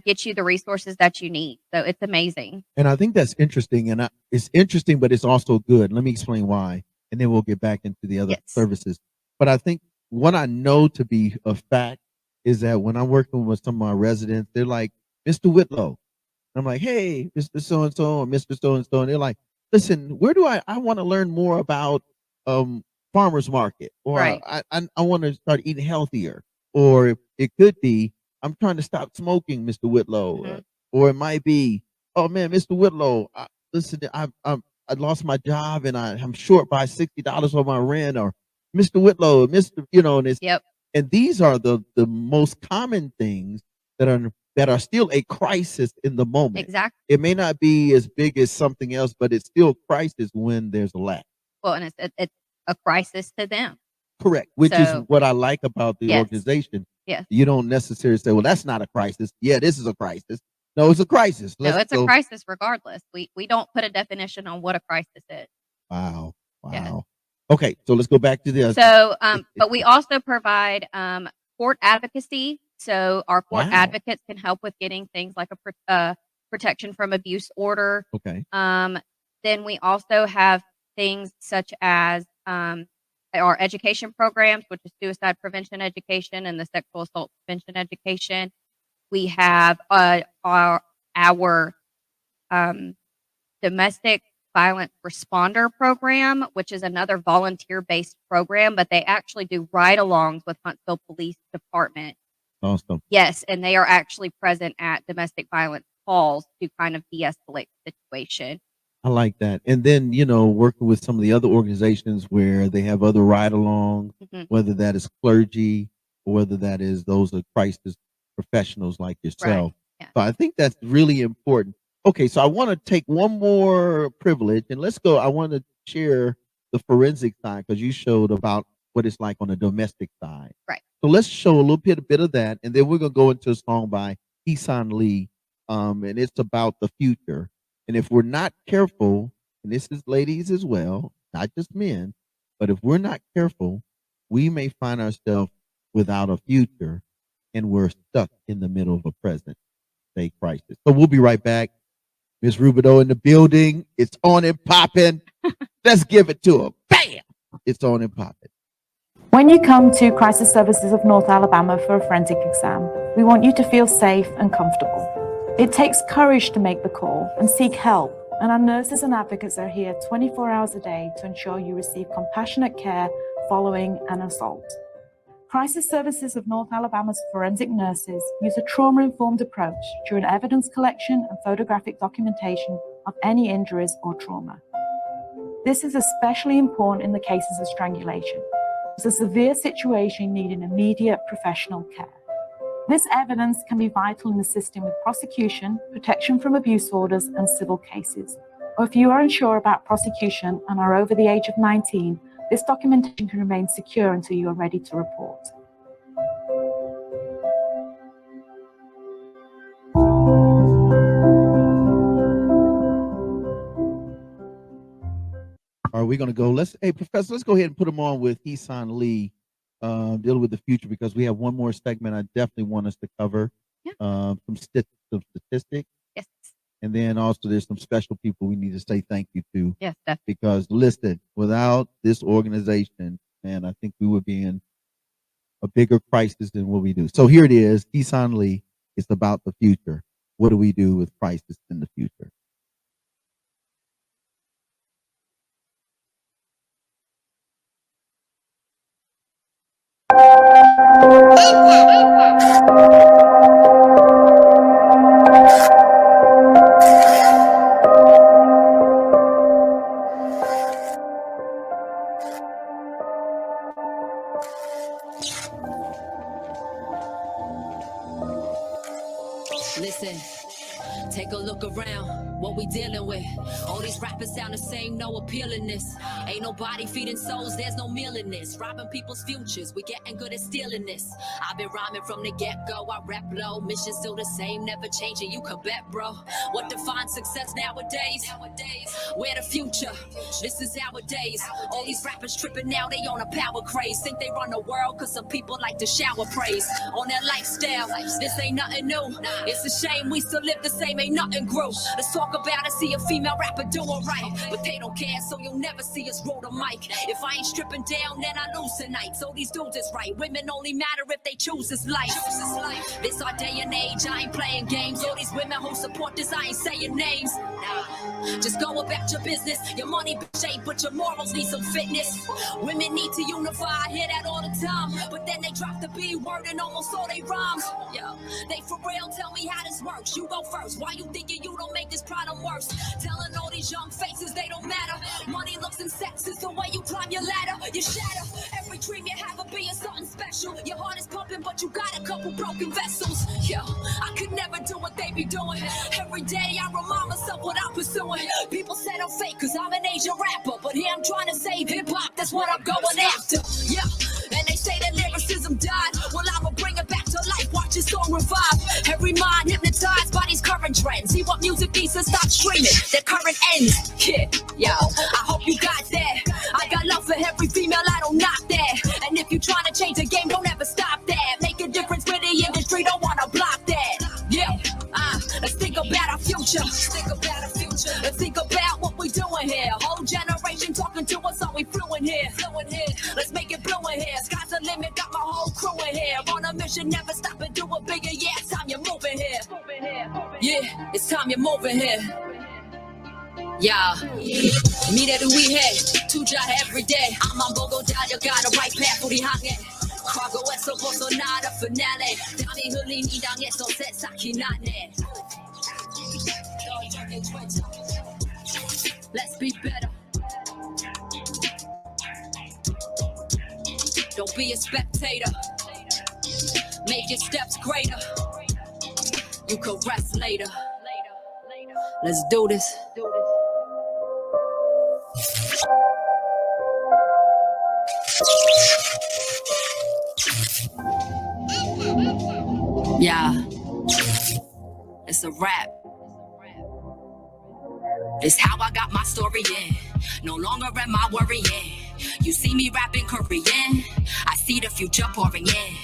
get you the resources that you need. So it's amazing. And I think that's interesting, and it's interesting, but it's also good. Let me explain why, and then we'll get back into the other Yes. services. But I think what I know to be a fact is that when I'm working with some of my residents, they're like, "Mr. Whitlow," I'm like, "Hey, Mr. So and so or Mr. So and so," and they're like, "Listen, where do I want to learn more about farmers market, or Right. I want to start eating healthier, or it could be I'm trying to stop smoking, Mr. Whitlow." Mhm. Or it might be, "Oh man, Mr. Whitlow, listen, I lost my job and I'm short by $60 on my rent." Or Mr. Whitlow, Mr. And it's Yep. and these are the most common things that are still a crisis in the moment. Exactly. It may not be as big as something else, but it's still crisis when there's a lack. Well, and it's a crisis to them. Correct, which is So what I like about the Yes. organization Yes. You don't necessarily say, well, that's not a crisis. Yeah, this is a crisis. No, it's a crisis. No, Let's it's a crisis regardless. We don't put a definition on what a crisis is. Wow. Yeah. Wow. Okay, so let's go back to this. So, but we also provide court advocacy. So our court Wow. advocates can help with getting things like a protection from abuse order. Okay. Then we also have things such as our education programs, which is suicide prevention education and the sexual assault prevention education. We have our domestic violence responder program, which is another volunteer-based program, but they actually do ride-alongs with Huntsville Police Department. Awesome. Yes, and they are actually present at domestic violence calls to kind of de-escalate the situation. I like that. And then, working with some of the other organizations where they have other ride-alongs, whether that is clergy or whether that is those are crisis professionals like yourself. Right. Yeah. So I think that's really important. Okay, so I want to take one more privilege and let's go. I want to share the forensic side because you showed about what it's like on the domestic side. Right. So let's show a little bit of that, and then we're gonna go into a song by Heesan Lee, and it's about the future. And if we're not careful, and this is ladies as well, not just men, but if we're not careful, we may find ourselves without a future, and we're stuck in the middle of a present day crisis. So we'll be right back. Miss Rubidoux in the building. It's on and popping. Let's give it to her. Bam! It's on and popping. When you come to Crisis Services of North Alabama for a forensic exam, we want you to feel safe and comfortable. It takes courage to make the call and seek help, and our nurses and advocates are here 24 hours a day to ensure you receive compassionate care following an assault. Crisis Services of North Alabama's forensic nurses use a trauma-informed approach during evidence collection and photographic documentation of any injuries or trauma. This is especially important in the cases of strangulation. It's a severe situation needing immediate professional care. This evidence can be vital in assisting with prosecution, protection from abuse orders, and civil cases. Or if you are unsure about prosecution and are over the age of 19, this documentation can remain secure until you are ready to report. Are we going to go? Hey, Professor, let's go ahead and put them on with Heesan Lee, dealing with the future, because we have one more segment I definitely want us to cover. Yeah. Some statistics. Yes. And then also there's some special people we need to say thank you to. Yes, definitely. Because listen, without this organization, man, I think we would be in a bigger crisis than what we do. So here it is, Heesan Lee. It's about the future. What do we do with crisis in the future? Listen, take a look around. What we dealing with? All these rappers sound the same, no appealingness. Ain't nobody feeding souls, there's no meal in this. Robbing people's futures, we getting good at stealing this. I've been rhyming from the get-go, I rap low. Mission still the same, never changing, you can bet, bro. What defines success nowadays? We're the future, this is our days. All these rappers tripping now, they on a power craze. Think they run the world, cause some people like to shower praise on their lifestyle. This ain't nothing new, it's a shame we still live the same, ain't nothing grew. Let's talk about it, see a female rapper doing right, but they don't care, so you'll never see us roll the mic. If I ain't stripping down, then I lose tonight. So these dudes is right, women only matter if they choose this life. This our day and age, I ain't playing games. All these women who support this, I ain't saying names. Nah, just go about your business. Your money be shape, but your morals need some fitness. Women need to unify, I hear that all the time, but then they drop the B word and almost all they rhymes. Yo, they for real, tell me how this works. You go first, why you thinking you don't make this problem worse? Telling all these young faces they don't matter. Money, looks, and sex is the way you climb your ladder. You shatter every dream you have of being something special. Your heart is pumping, but you got a couple broken vessels. Yo, I could never do what they be doing. Every day I remind myself what I'm pursuing. People said I'm fake cause I'm an Asian rapper, but here I'm trying to save hip-hop, that's what I'm going after. Yeah, and they say that lyricism died. Well, I'ma bring it back mind hypnotized by these current trends. See what music needs to stop streaming. Their current ends. Yeah, I hope you got that. I got love for every female, I don't knock that. And if you trying to change the game, don't ever stop that. Make a difference with the industry, don't wanna block that. Yeah, let's think about our future. Let's think about what we doing here. Whole generation talking to us, are we fluent here? Let's make it blue in here. Sky's the limit, got my whole crew in here. On a mission, never stop and do it bigger. Yeah, it's time you're moving here. Yeah, it's time you're moving here. Yeah, me that we had, two jobs every day. I'm on Bogo Dal, you got a right path for the hanging. Cargo eso Bolsonaro finale. Dami hulini dang eso set sakinane. Let's be better. Don't be a spectator. Make your steps greater. You could rest later. Let's do this. Yeah, it's a rap. It's how I got my story in. No longer am I worrying. You see me rapping Korean. I see the future pouring in.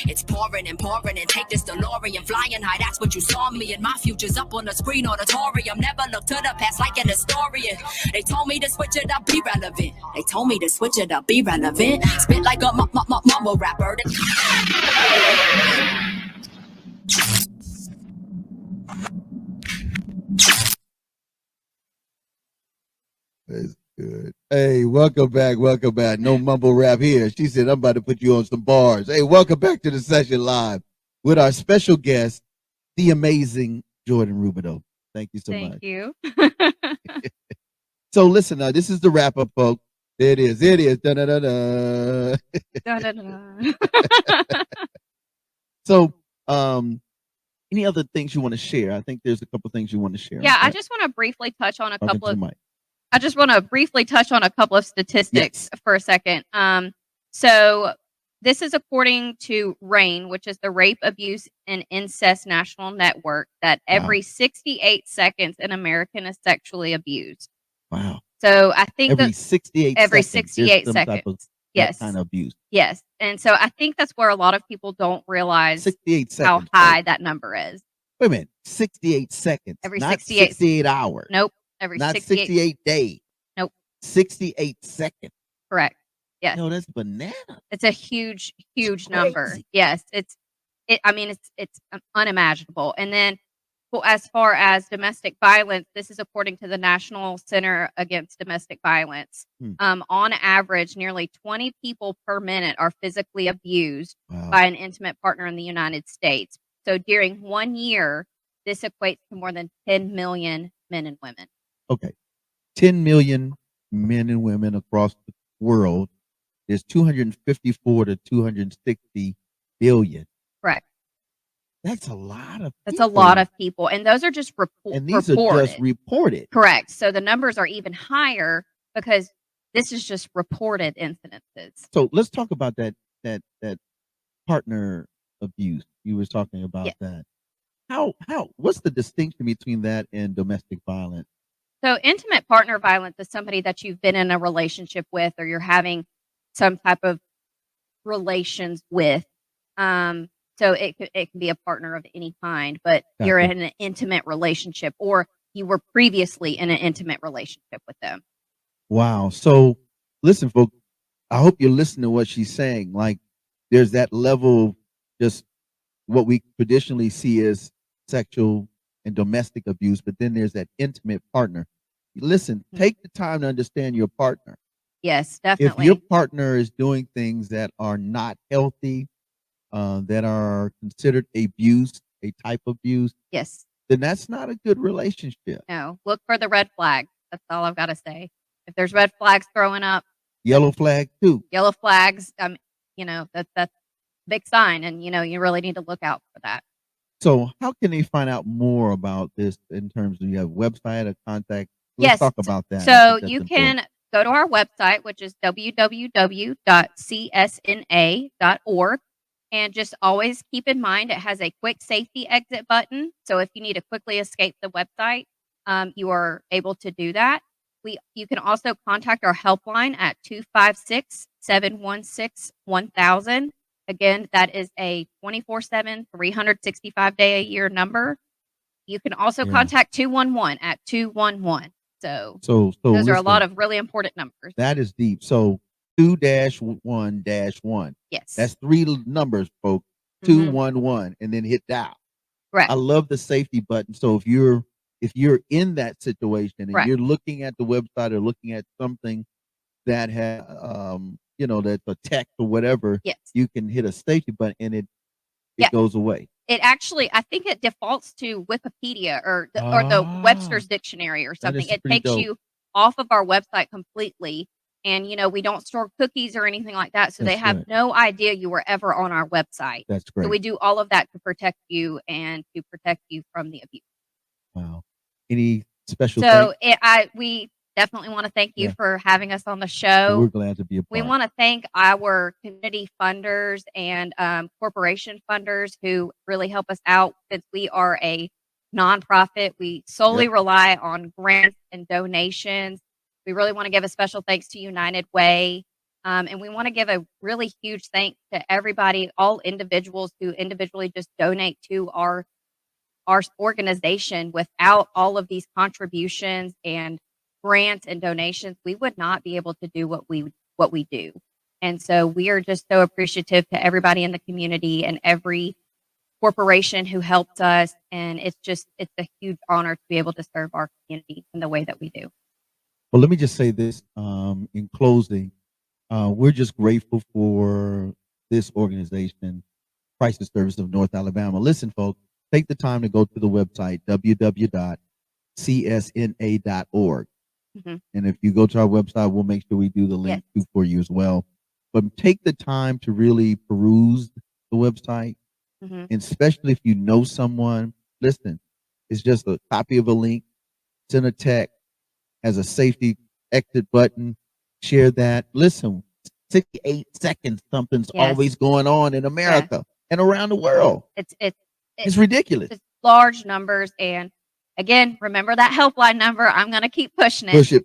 It's pouring and pouring and take this DeLorean flying high. That's what you saw me and my future's up on the screen auditorium. Never look to the past like an historian. They told me to switch it up, be relevant. They told me to switch it up, be relevant. Spit like a mumble rapper. That's good. Hey, welcome back. Welcome back. No mumble rap here. She said, I'm about to put you on some bars. Hey, welcome back to the session live with our special guest, the amazing Jordan Rubidoux. Thank you so much. Thank you. So listen, now this is the wrap up, folks. There it is. It is. Da-da-da-da. Da-da-da. So, any other things you want to share? I think there's a couple things you want to share. Yeah, I just want to briefly touch on a Talking couple to of the mic. I just want to briefly touch on a couple of statistics for a second. So this is according to RAIN, which is the Rape, Abuse, and Incest National Network, that every 68 seconds an American is sexually abused. Wow. So I think Every that 68 every seconds, 68 there's some type of seconds. Yes. that kind of abuse. Yes. And so I think that's where a lot of people don't realize 68 seconds. how high that number is. Wait a minute. 68 seconds. Every not 68 68 hours. Nope. Every Not 68. 68 days. Nope. 68 seconds. Correct. Yes. No, that's banana. It's a huge It's number. crazy. Yes. It's unimaginable. And then as far as domestic violence, this is according to the National Center Against Domestic Violence. On average, nearly 20 people per minute are physically abused Wow. by an intimate partner in the United States. So during 1 year, this equates to more than 10 million men and women. Okay. 10 million men and women across the world. There's 254 to 260 billion. Correct. That's a lot of That's people. a lot of people. And those are just And these reported. are just reported. Correct. So the numbers are even higher because this is just reported incidences. So let's talk about that partner abuse. You were talking about that. What's the distinction between that and domestic violence? So intimate partner violence is somebody that you've been in a relationship with or you're having some type of relations with. So it can be a partner of any kind, but you're in an intimate relationship or you were previously in an intimate relationship with them. Wow. So listen, folks, I hope you're listening to what she's saying. Like there's that level of just what we traditionally see as sexual and domestic abuse, but then there's that intimate partner. Listen, take the time to understand your partner. Yes, definitely. If your partner is doing things that are not healthy, that are considered abuse, a type of abuse, yes, then that's not a good relationship. No, look for the red flags. That's all I've got to say. If there's red flags throwing up, Yellow flag too. yellow flags, that's a big sign, and you really need to look out for that. So how can they find out more about this in terms of you have a website, a contact? Let's Yes. talk about that. I So think that's you important. can go to our website, which is www.csna.org. And just always keep in mind it has a quick safety exit button. So if you need to quickly escape the website, you are able to do that. You can also contact our helpline at 256-716-1000. Again, that is a 24/7, 365-day a year number. You can also contact 211 at 211. So those are a lot of really important numbers. That is deep. So 2-1-1. Yes. That's 3 numbers, folks. 211, and then hit dial. Right. I love the safety button. So if you're in that situation and you're looking at the website or looking at something that has that's a text or whatever, Yes. you can hit a safety button and it goes away. It actually, I think it defaults to Wikipedia or the Webster's Dictionary or something. It takes you off of our website completely. And, we don't store cookies or anything like that. So they have no idea you were ever on our website. That's great. So we do all of that to protect you and to protect you from the abuse. Wow. Any special So we definitely want to thank you for having us on the show. We're glad to be a part. We want to thank our community funders and corporation funders who really help us out since we are a nonprofit. We solely rely on grants and donations. We really want to give a special thanks to United Way. And we want to give a really huge thanks to everybody, all individuals who individually just donate to our organization. Without all of these contributions and grants and donations, we would not be able to do what we do. And so we are just so appreciative to everybody in the community and every corporation who helped us. And it's a huge honor to be able to serve our community in the way that we do. Well, let me just say this in closing. We're just grateful for this organization, Crisis Service of North Alabama. Listen, folks, take the time to go to the website, www.csna.org. And if you go to our website, we'll make sure we do the link for you as well. But take the time to really peruse the website, and especially if you know someone. Listen, it's just a copy of a link, send a text, has a safety exit button, share that. Listen, 68 seconds, something's always going on in America and around the world. It's ridiculous. It's large numbers. And again, remember that helpline number. I'm going to keep pushing it. Push it.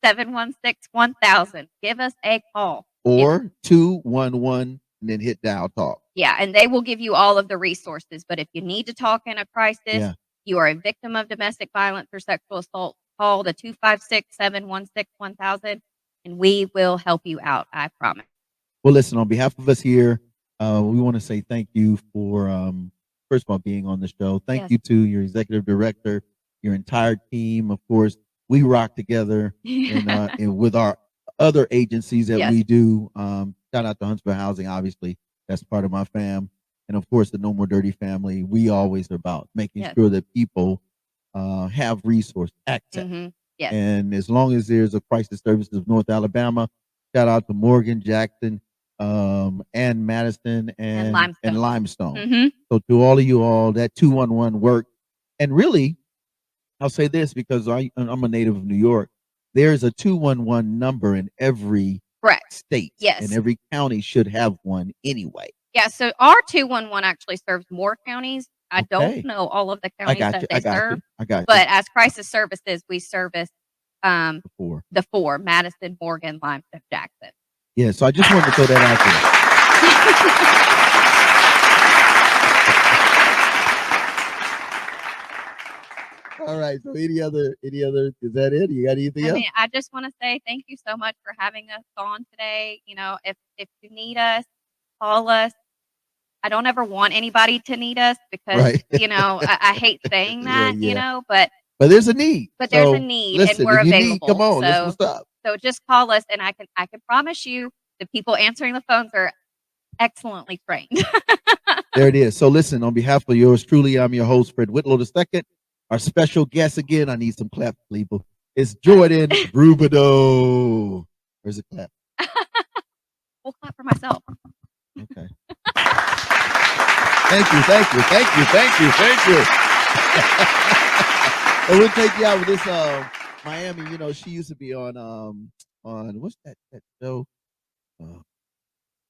256-716-1000. Give us a call. Or 211 and then hit dial talk. Yeah, and they will give you all of the resources. But if you need to talk in a crisis, you are a victim of domestic violence or sexual assault, call the 256-716-1000 and we will help you out. I promise. Well, listen, on behalf of us here, we want to say thank you for, first of all, being on the show. Thank you to your executive director, your entire team. Of course, we rock together and with our other agencies that we do. Shout out to Huntsville Housing, obviously. That's part of my fam. And of course, the No More Dirty family. We always are about making sure that people have resource access. And as long as there's a Crisis Services of North Alabama, shout out to Morgan, Jackson, and Madison and Limestone. So to all of you all, that 211 work. And really, I'll say this because I'm a native of New York. There's a 211 number in every state. Yes. And every county should have one anyway. Yeah, so our 211 actually serves more counties. I don't know all of the counties that they serve. I got you. But as crisis services, we service the four, Madison, Morgan, Limestone, Jackson. Yeah, so I just wanted to throw that out there. All right, so any other, is that it? You got anything else? I just want to say thank you so much for having us on today. If you need us, call us. I don't ever want anybody to need us because, I hate saying that, but there's a need. But there's a need, listen, and we're available. Come on, that's what's up. So just call us, and I can promise you the people answering the phones are excellently trained. There it is. So listen, on behalf of yours truly, I'm your host, Fred Whitlow II. Our special guest again, I need some clap, people. It's Jordan Rubidoux. Where's the clap? We'll clap for myself. Okay. Thank you. And we'll take you out with this Miami. She used to be on what's that show?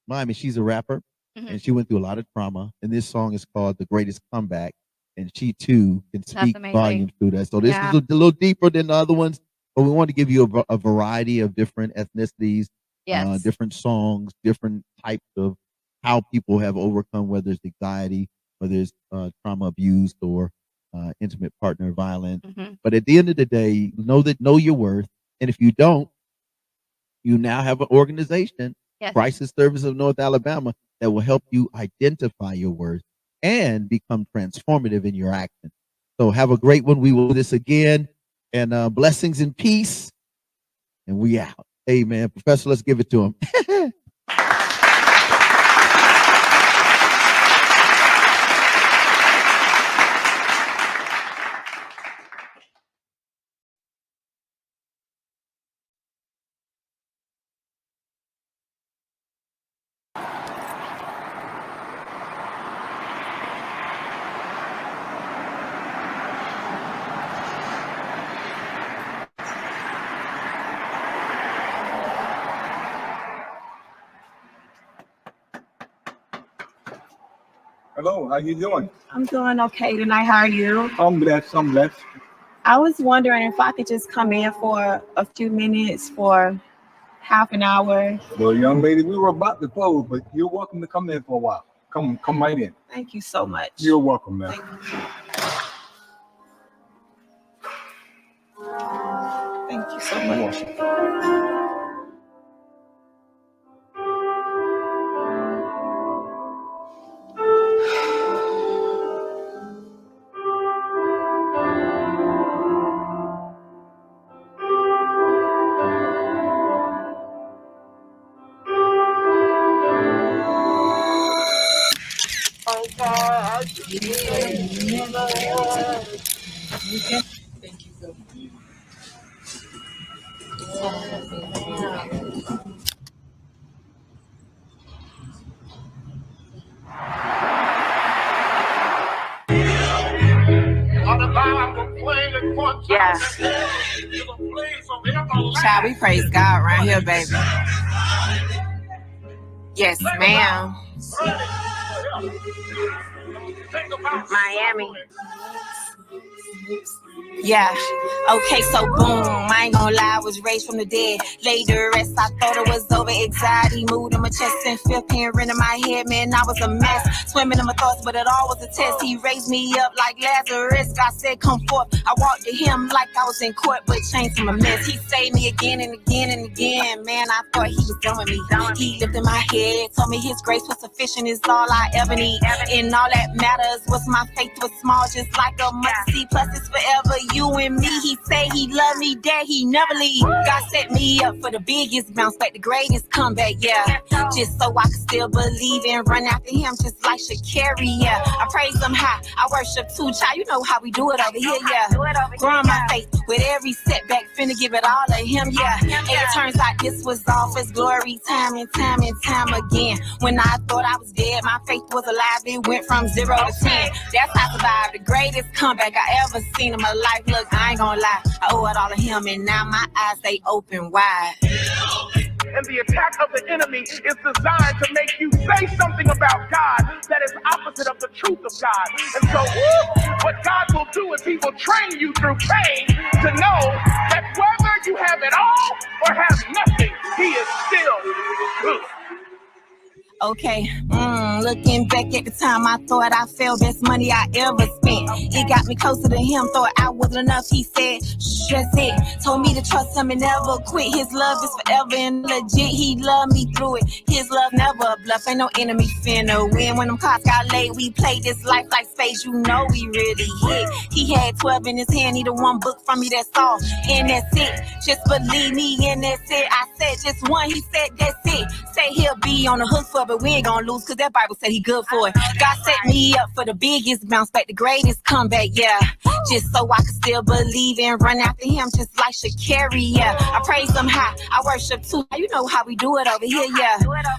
Miami. She's a rapper. and she went through a lot of trauma. And this song is called "The Greatest Comeback," and she too can speak amazing. volumes through that. So this Yeah. is a little deeper than the other ones, but we want to give you a variety of different ethnicities, Yes. different songs, different types of how people have overcome, whether it's anxiety, whether it's trauma abuse, or intimate partner violence. But at the end of the day, know your worth. And if you don't, you now have an organization, Yes. Crisis Service of North Alabama, that will help you identify your worth and become transformative in your action. So have a great one. We will do this again. And blessings and peace. And we out. Amen. Professor, let's give it to him. Hello, how you doing? I'm doing okay tonight. How are you? I'm blessed. I was wondering if I could just come in for a few minutes for half an hour. Well, young lady, we were about to close, but you're welcome to come in for a while. Come right in. Thank you so much. You're welcome, man. Thank you so much. Yeah. Child, we praise God right here, baby. Yes, ma'am. Miami. Yeah, okay, so boom, I ain't gonna lie, I was raised from the dead. Laid to rest, I thought it was over. Anxiety, mood in my chest, and fifth hand in my head, man, I was a mess. Swimming in my thoughts, but it all was a test. He raised me up like Lazarus. God said, come forth. I walked to him like I was in court, but changed from a mess. He saved me again and again and again. Man, I thought he was done with me. He lifted my head, told me his grace was sufficient, is all I ever need. And all that matters was my faith was small, just like a mustard seed. Plus, it's forever you and me. He say he love me, that he never leave. God set me up for the biggest bounce back, the greatest comeback, yeah. Just so I can still believe and run after him, just like Shakira, yeah. I praise him high, I worship too, child. You know how we do it over here, yeah. Growing my faith with every setback, finna give it all to him, yeah. And it turns out this was all for his glory, time and time and time again. When I thought I was dead, my faith was alive. It went from 0 to 10. That's how I survived the greatest comeback I ever seen in my life. Look, I ain't gonna lie, I owe it all to him, and now my eyes, they open wide. And the attack of the enemy is designed to make you say something about God that is opposite of the truth of God. And so what God will do is he will train you through pain to know that whether you have it all or have nothing, he is still good. Okay, looking back at the time I thought I felt best money I ever spent. It got me closer to him, thought I wasn't enough. He said, that's it. Told me to trust him and never quit. His love is forever and legit. He loved me through it. His love never a bluff. Ain't no enemy finna win. When them cards got laid, we played this life like space. You know we really hit. He had 12 in his hand. He the one book from me, that's all. And that's it. Just believe me, and that's it. I said just one. He said that's it. Say he'll be on the hook for it, but we ain't gonna lose, cause that Bible said he good for it. God set me up for the biggest bounce back, the greatest comeback, yeah. just so I could still believe and run after him just like Shakira, yeah. I praise him high, I worship too. You know how we do it over here, yeah.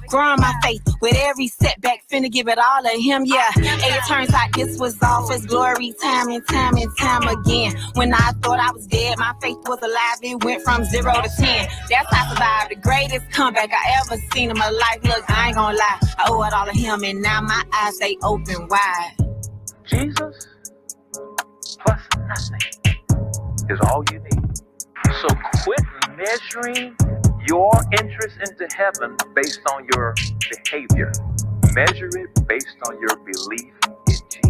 Growing my faith with every setback, finna give it all to him, yeah. Hey, it turns out this was all for his glory, time and time and time again. When I thought I was dead, my faith was alive. It went from 0 to 10. That's how I survived the greatest comeback I ever seen in my life. Look, I ain't gonna lie, I owe it all to him, and now my eyes stay open wide. Jesus plus nothing is all you need. So quit measuring your entrance into heaven based on your behavior. Measure it based on your belief in Jesus.